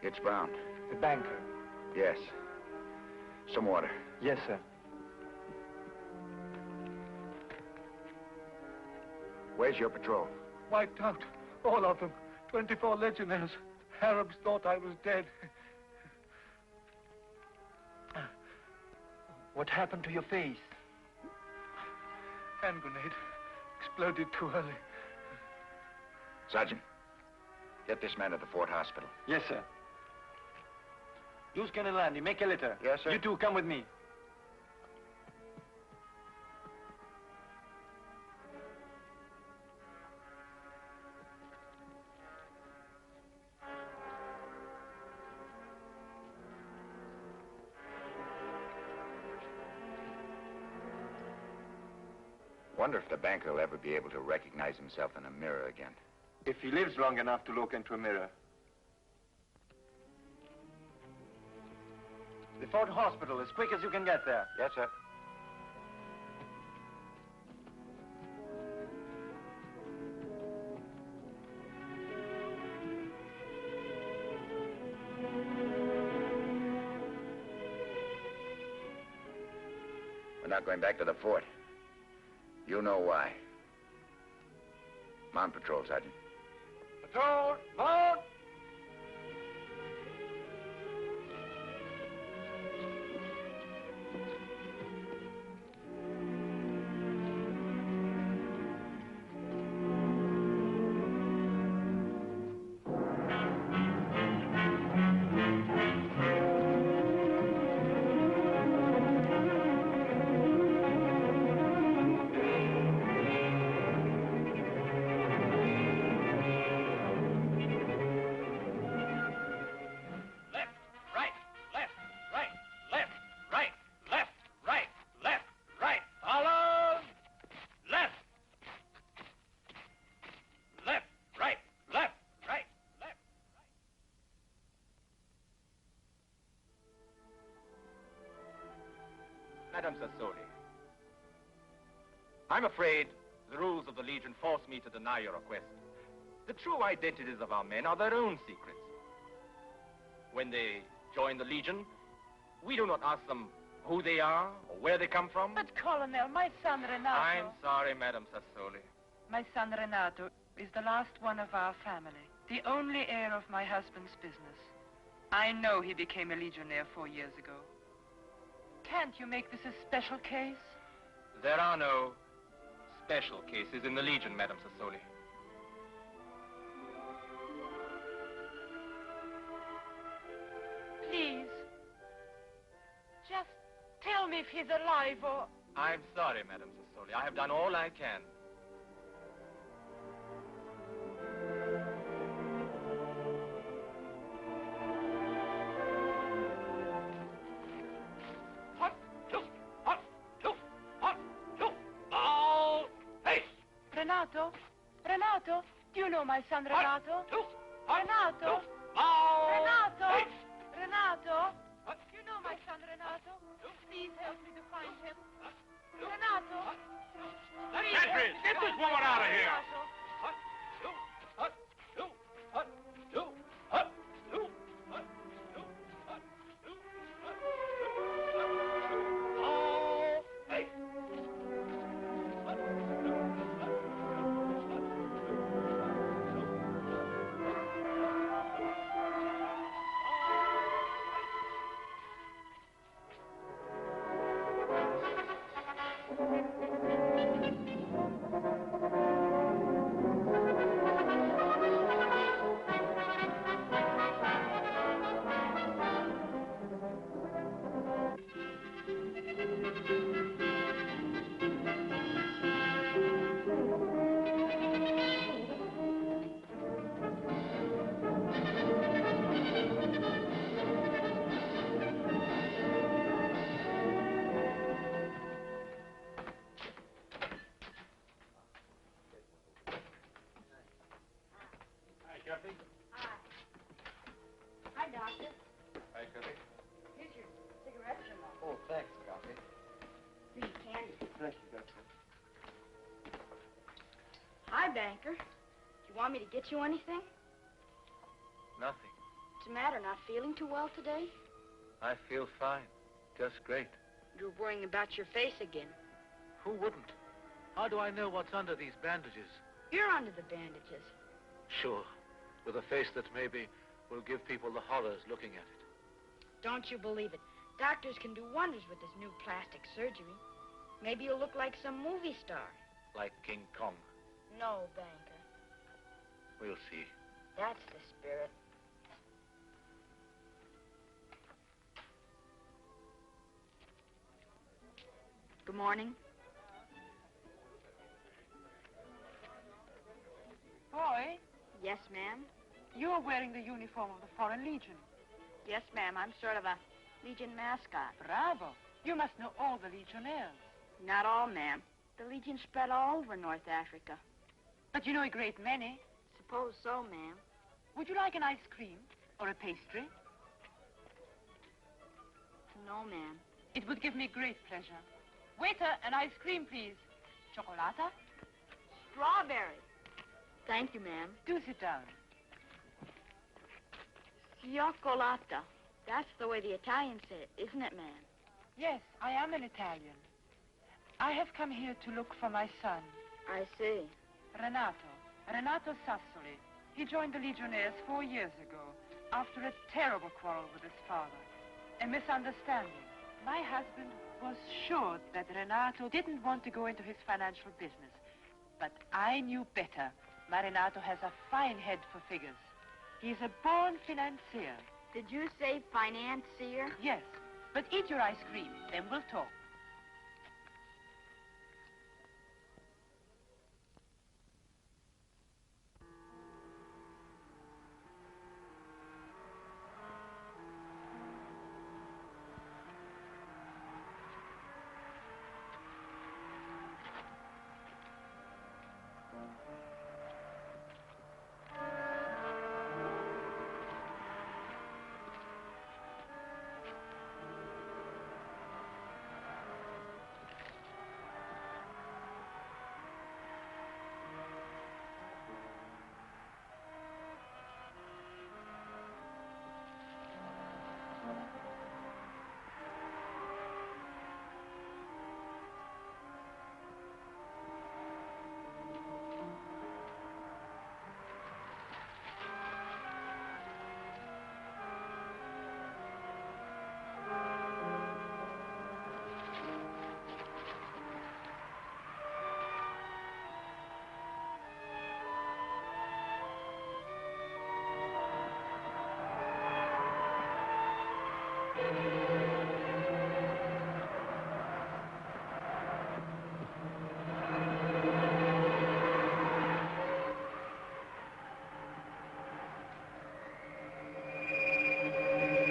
It's Brown. The banker. Yes. Some water. Yes, sir. Where's your patrol? Wiped out. All of them. 24 legionnaires. Arabs thought I was dead. What happened to your face? Hand grenade. Exploded too early. Sergeant, get this man to the Fort Hospital. Yes, sir. You, Scanlandi, make a litter. Yes, sir. You two, come with me. Wonder if the banker will ever be able to recognize himself in a mirror again. If he lives long enough to look into a mirror. The Fort Hospital, as quick as you can get there. Yes, sir. We're not going back to the fort. You know why. I'm on patrol, Sergeant. Patrol, mount! Madame Sassoli, I'm afraid the rules of the Legion force me to deny your request. The true identities of our men are their own secrets. When they join the Legion, we do not ask them who they are or where they come from. But, Colonel, my son Renato... I'm sorry, Madame Sassoli. My son Renato is the last one of our family, the only heir of my husband's business. I know he became a legionnaire 4 years ago. Can't you make this a special case? There are no special cases in the Legion, Madame Sassoli. Please. Just tell me if he's alive or... I'm sorry, Madame Sassoli. I have done all I can. Renato? Renato? Do you know my son Renato? Renato? Renato? Renato? Do you know my son Renato? Please help me to find him. Renato? Sentries, get this woman out of here! Hi, Doctor. Hi, Cuffy. Here's your cigarette, Jamal. Oh, thanks, Cuffy. Free candy. Thank you, Doctor. Hi, banker. Do you want me to get you anything? Nothing. the matter? Not feeling too well today? I feel fine. Just great. You're worrying about your face again. Who wouldn't? How do I know what's under these bandages? You're under the bandages. Sure. With a face that maybe will give people the horrors looking at it. Don't you believe it. Doctors can do wonders with this new plastic surgery. Maybe you'll look like some movie star. Like King Kong. No, banker. We'll see. That's the spirit. Good morning. Boy, Yes, ma'am. you're wearing the uniform of the Foreign Legion. Yes, ma'am. I'm sort of a Legion mascot. Bravo. You must know all the Legionnaires. Not all, ma'am. The Legion spread all over North Africa. But you know a great many. Suppose so, ma'am. Would you like an ice cream or a pastry? No, ma'am. It would give me great pleasure. Waiter, an ice cream, please. Chocolata? Strawberry. Thank you, ma'am. Do sit down. Cioccolata. That's the way the Italians say it, isn't it, ma'am? Yes, I am an Italian. I have come here to look for my son, I see. Renato Sassoli. He joined the Legionnaires 4 years ago after a terrible quarrel with his father. A misunderstanding. My husband was sure that Renato didn't want to go into his financial business. But I knew better. My Renato has a fine head for figures. He's a born financier. Did you say financier? Yes, but eat your ice cream, then we'll talk.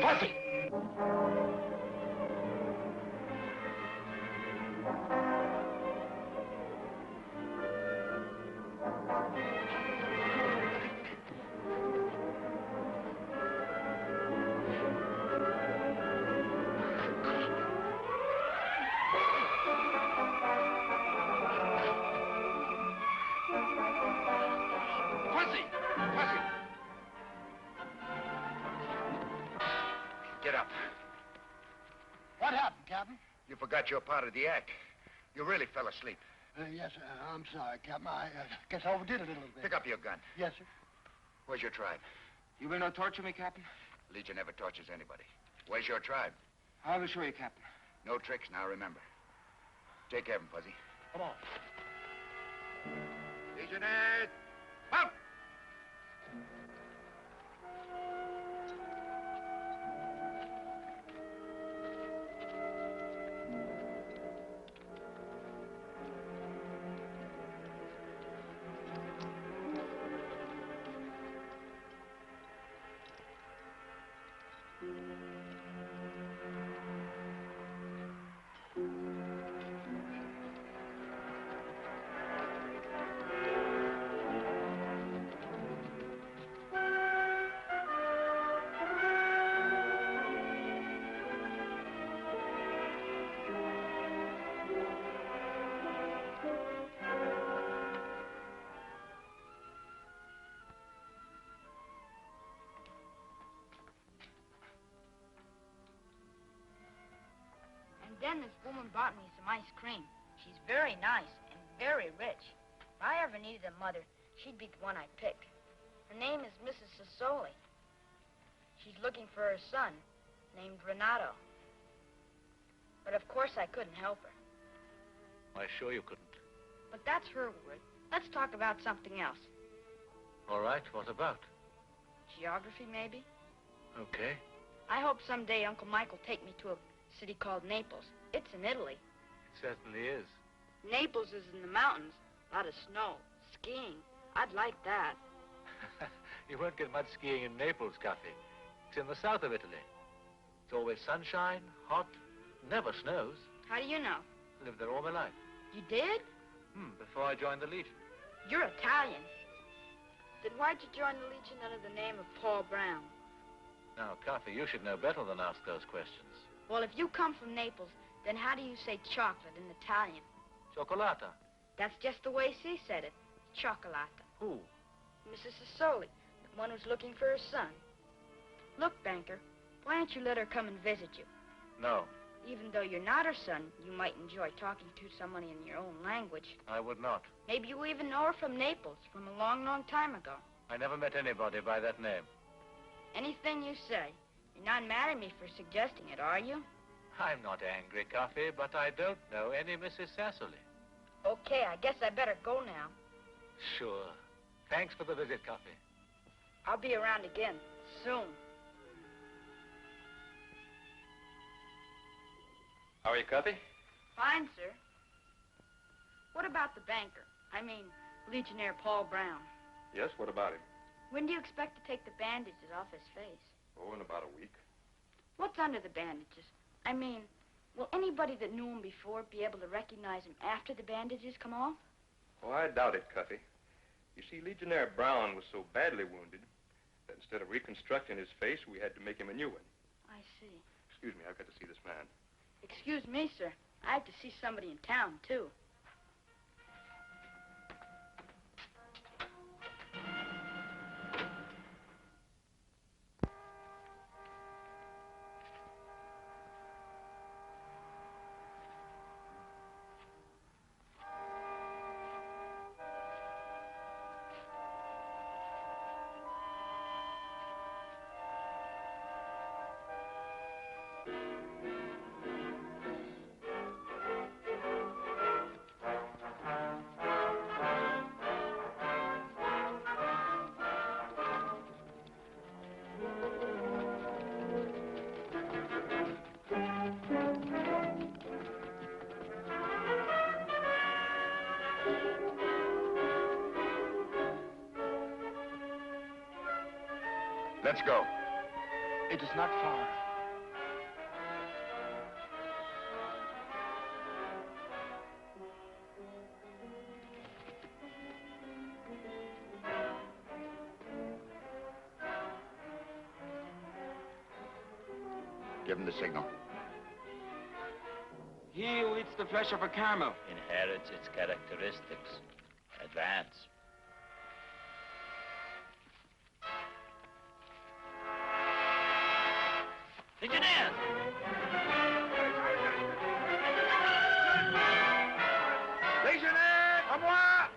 Cuffy! Get up. What happened, Captain? You forgot your part of the act. You really fell asleep. Yes, I'm sorry, Captain. I guess I overdid it a little bit. Pick up your gun. Yes, sir. Where's your tribe? You will not torture me, Captain? Legion never tortures anybody. Where's your tribe? I will show you, Captain. No tricks now, remember. Take care of him, Fuzzy. Come on. Legionnaires, out! Then this woman bought me some ice cream. She's very nice and very rich. If I ever needed a mother, she'd be the one I'd pick. Her name is Mrs. Sassoli. She's looking for her son, named Renato. But of course I couldn't help her. Why, sure you couldn't. But that's her word. Let's talk about something else. All right, what about? Geography, maybe? Okay. I hope someday Uncle Mike will take me to a city called Naples. It's in Italy. It certainly is. Naples is in the mountains. A lot of snow, skiing. I'd like that. You won't get much skiing in Naples, Cuffy. It's in the south of Italy. It's always sunshine, hot, never snows. How do you know? Lived there all my life. You did? Before I joined the Legion. You're Italian. Then why'd you join the Legion under the name of Paul Brown? Now, Cuffy, you should know better than ask those questions. Well, if you come from Naples, then how do you say chocolate in Italian? Cioccolata. That's just the way she said it. Cioccolata. Who? Mrs. Sassoli, the one who's looking for her son. Look, banker, why don't you let her come and visit you? No. Even though you're not her son, you might enjoy talking to somebody in your own language. I would not. Maybe you even know her from Naples, from a long, long time ago. I never met anybody by that name. Anything you say. You're not mad at me for suggesting it, are you? I'm not angry, Cuffy, but I don't know any Mrs. Sassoli. Okay, I guess I better go now. Sure. Thanks for the visit, Cuffy. I'll be around again, soon. How are you, Cuffy? Fine, sir. What about the banker? I mean, Legionnaire Paul Brown. Yes, what about him? When do you expect to take the bandages off his face? Oh, in about a week. What's under the bandages? I mean, will anybody that knew him before be able to recognize him after the bandages come off? Oh, I doubt it, Cuffy. You see, Legionnaire Brown was so badly wounded that instead of reconstructing his face, we had to make him a new one. I see. Excuse me, I've got to see this man. Excuse me, sir. I have to see somebody in town, too. Let's go. It is not far. Give him the signal. He who eats the flesh of a camel inherits its characteristics. Advance. Legionnaires! Legionnaire, à moi!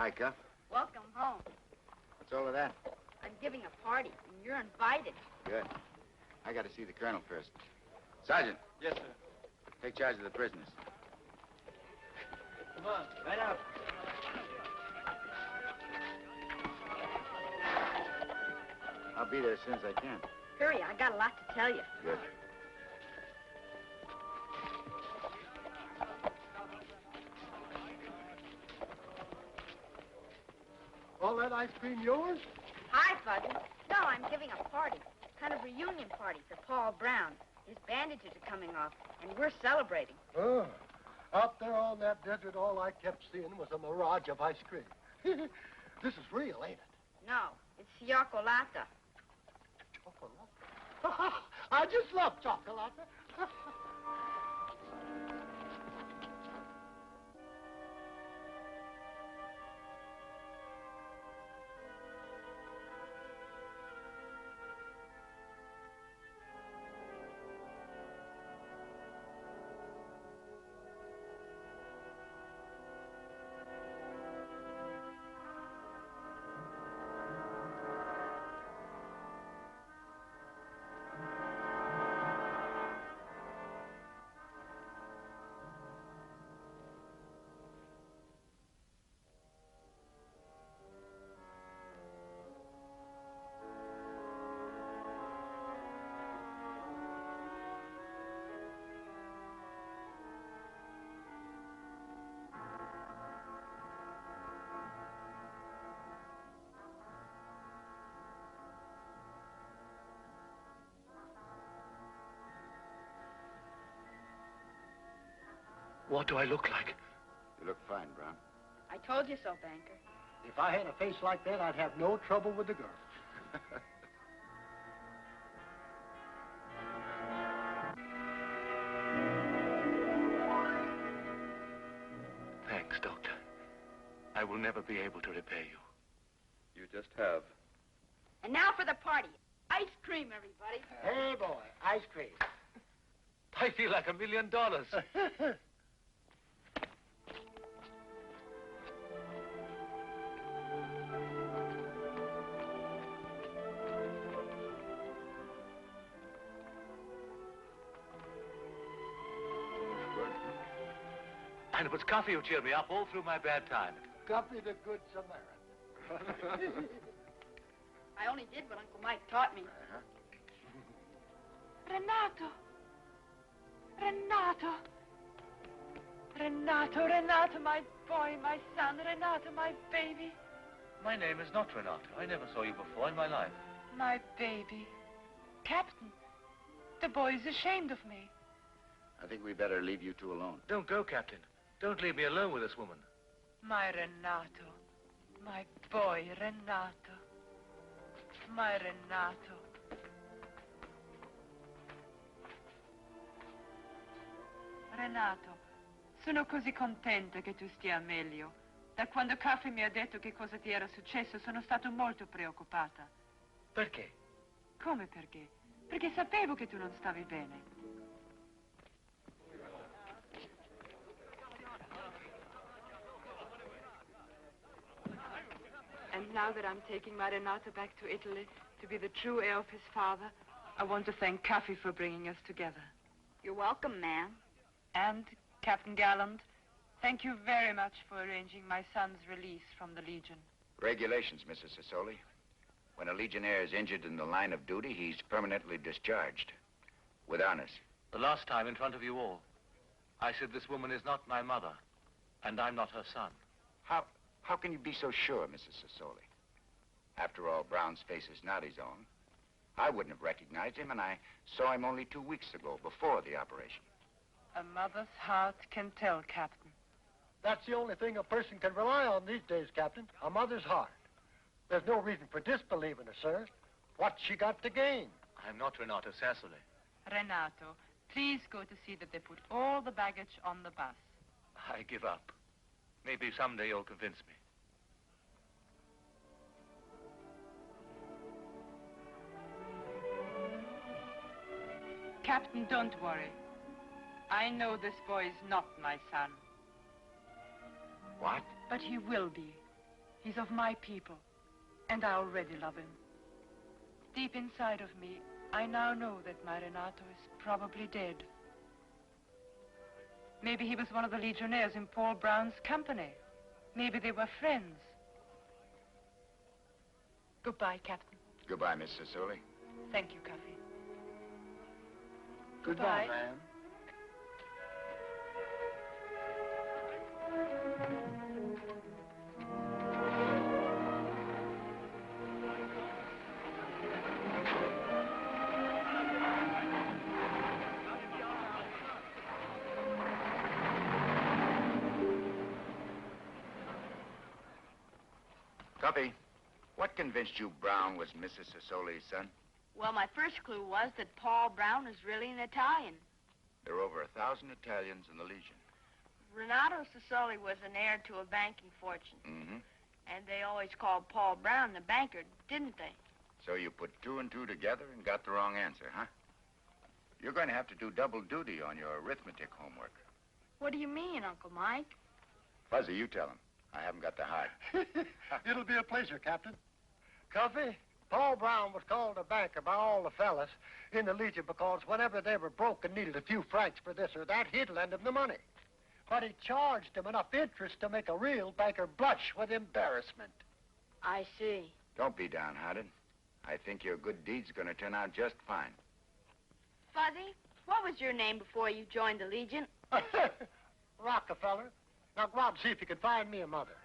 Hi, Cuff. Welcome home. What's all of that? I'm giving a party, and you're invited. Good. I got to see the colonel first. Sergeant. Yes, sir. Take charge of the prisoners. Come on, right out. I'll be there as soon as I can. Hurry, I got a lot to tell you. Good. All that ice cream yours? Hi, Fuzzy. No, I'm giving a party. Kind of reunion party for Paul Brown. His bandages are coming off, and we're celebrating. Oh. Out there on that desert, all I kept seeing was a mirage of ice cream. This is real, ain't it? No, it's Cioccolata. Chocolate? I just love chocolate. What do I look like? You look fine, Brown. I told you so, Banker. If I had a face like that, I'd have no trouble with the girl. Thanks, Doctor. I will never be able to repay you. You just have. And now for the party. Ice cream, everybody. Hey, boy, ice cream. I feel like $1 million. And it was Cuffy who cheered me up all through my bad time. Cuffy the Good Samaritan. I only did what Uncle Mike taught me. Renato. Renato. Renato, Renato, my boy, my son. Renato, my baby. My name is not Renato. I never saw you before in my life. My baby. Captain, the boy is ashamed of me. I think we better leave you two alone. Don't go, Captain. Don't leave me alone with this woman. My Renato. My boy, Renato. My Renato. Renato, sono così contenta che tu stia meglio. Da quando Cuffy mi ha detto che cosa ti era successo, sono stato molto preoccupata. Perché? Come perché? Perché sapevo che tu non stavi bene. And now that I'm taking my Renato back to Italy to be the true heir of his father, I want to thank Cuffy for bringing us together. You're welcome, ma'am. And, Captain Gallant, thank you very much for arranging my son's release from the Legion. Regulations, Mrs. Sassoli. When a Legionnaire is injured in the line of duty, he's permanently discharged. With honors. The last time in front of you all, I said this woman is not my mother, and I'm not her son. How can you be so sure, Mrs. Sassoli? After all, Brown's face is not his own. I wouldn't have recognized him, and I saw him only 2 weeks ago, before the operation. A mother's heart can tell, Captain. That's the only thing a person can rely on these days, Captain. A mother's heart. There's no reason for disbelieving her, sir. What's she got to gain? I'm not Renato Sassoli. Renato, please go to see that they put all the baggage on the bus. I give up. Maybe someday you'll convince me. Captain, don't worry. I know this boy is not my son. What? But he will be. He's of my people, and I already love him. Deep inside of me, I now know that my Renato is probably dead. Maybe he was one of the legionnaires in Paul Brown's company. Maybe they were friends. Goodbye, Captain. Goodbye, Miss Sassoli. Thank you, Cuffy. Goodbye, ma'am. Cuffy, what convinced you Brown was Mrs. Sassoli's son? Well, my first clue was that Paul Brown is really an Italian. There are over 1,000 Italians in the Legion. Renato Sassoli was an heir to a banking fortune. Mm-hmm. And they always called Paul Brown the banker, didn't they? So you put 2 and 2 together and got the wrong answer, huh? You're going to have to do double duty on your arithmetic homework. What do you mean, Uncle Mike? Fuzzy, you tell him. I haven't got the hide. It'll be a pleasure, Captain. Cuffy, Paul Brown was called a banker by all the fellas in the Legion because whenever they were broke and needed a few francs for this or that, he'd lend them the money. But he charged them enough interest to make a real banker blush with embarrassment. I see. Don't be downhearted. I think your good deed's going to turn out just fine. Fuzzy, what was your name before you joined the Legion? Rockefeller. Now go out and see if you can find me a mother.